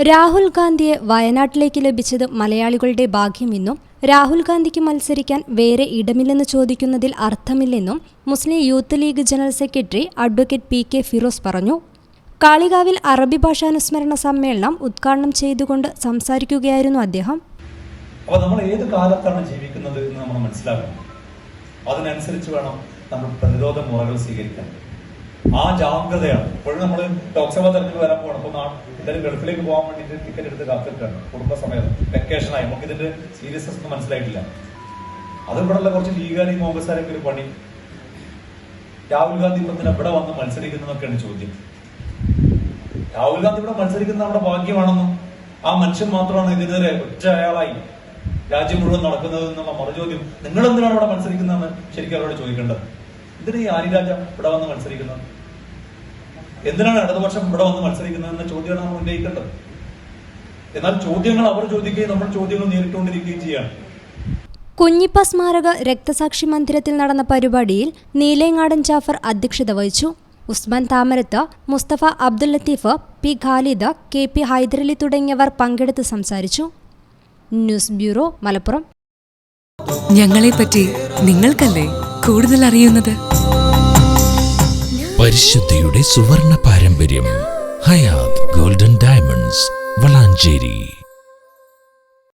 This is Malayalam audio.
രാഹുൽ ഗാന്ധിയെ വയനാട്ടിലേക്ക് ലഭിച്ചത് മലയാളികളുടെ ഭാഗ്യമെന്നും രാഹുൽ ഗാന്ധിക്ക് മത്സരിക്കാൻ വേറെ ഇടമില്ലെന്ന് ചോദിക്കുന്നതിൽ അർത്ഥമില്ലെന്നും Muslim Youth League general secretary advocate P K. Firoz പറഞ്ഞു. കാളികാവിൽ അറബി ഭാഷാനുസ്മരണ സമ്മേളനം ഉദ്ഘാടനം ചെയ്തുകൊണ്ട് സംസാരിക്കുകയായിരുന്നു അദ്ദേഹം. അപ്പോൾ നമ്മൾ ഏത് കാലത്താണ് ജീവിക്കുന്നത് എന്ന് നമ്മൾ മനസ്സിലാക്കണം. അതിനനുസരിച്ച് വേണം നമ്മൾ പ്രതിരോധ മുറകൾ സ്വീകരിക്കാൻ. ആ ജാഗ്രതയാണ്. ഇപ്പോഴും നമ്മൾ ലോക്സഭാ തെരഞ്ഞെടുപ്പ് വരാൻ പോകണം. അപ്പോൾ എന്തായാലും ഗൾഫിലേക്ക് പോകാൻ വേണ്ടിയിട്ട് ടിക്കറ്റ് എടുത്ത് കാത്തിട്ടാണ് കുടുംബസമേതം. വെക്കേഷനായി നമുക്ക് ഇതിന്റെ സീരിയസ്നെസ് ഒന്നും മനസ്സിലായിട്ടില്ല. അത് ഇവിടെയുള്ള കുറച്ച് ലീഗാലി കോൺഗ്രസ്സുകാരൊക്കെ ഒരു പണി. രാഹുൽ ഗാന്ധി ഇവിടെ വന്ന് മത്സരിക്കുന്നതൊക്കെയാണ് ചോദ്യം. രാഹുൽ ഗാന്ധി ഇവിടെ മത്സരിക്കുന്നത് നമ്മുടെ ഭാഗ്യമാണെന്നും ആ മനുഷ്യൻ മാത്രമാണ് ഇതിനെതിരെ ഒറ്റ അയാളായി രാജ്യം മുഴുവൻ നടക്കുന്നത് എന്നുള്ള മറുചോദ്യം നിങ്ങൾ എന്തിനാണ് ഇവിടെ മത്സരിക്കുന്നതെന്ന് ശരിക്കും അവരോട് ചോദിക്കേണ്ടത്. എന്തിനാ ഈ ആനിരാജ ഇവിടെ വന്ന് മത്സരിക്കുന്നത്? എന്തിനാണ് ഇടതുപക്ഷം ഇവിടെ വന്ന് മത്സരിക്കുന്നത് എന്ന ചോദ്യമാണ് നമ്മൾ ഉന്നയിക്കേണ്ടത്. എന്നാൽ ചോദ്യങ്ങൾ അവർ ചോദിക്കുകയും നമ്മൾ ചോദ്യങ്ങൾ നേരിട്ടുകൊണ്ടിരിക്കുകയും ചെയ്യാണ്. കുഞ്ഞിപ്പ സ്മാരക രക്തസാക്ഷി മന്ദിരത്തിൽ നടന്ന പരിപാടിയിൽ നീലേങ്ങാടൻ ജാഫർ അധ്യക്ഷത വഹിച്ചു. Usman Thamarath, Musthafa Abdul Latheef, P Khalid, K P Hydarali തുടങ്ങിയവർ പങ്കെടുത്ത് സംസാരിച്ചു. News bureau, Malappuram. ഞങ്ങളെപ്പറ്റി നിങ്ങൾക്കല്ലേ കൂടുതൽ അറിയുന്നത്? പരിശുദ്ധിയുടെ സുവർണ പാരമ്പര്യം. Hayath golden diamonds, Valanchery.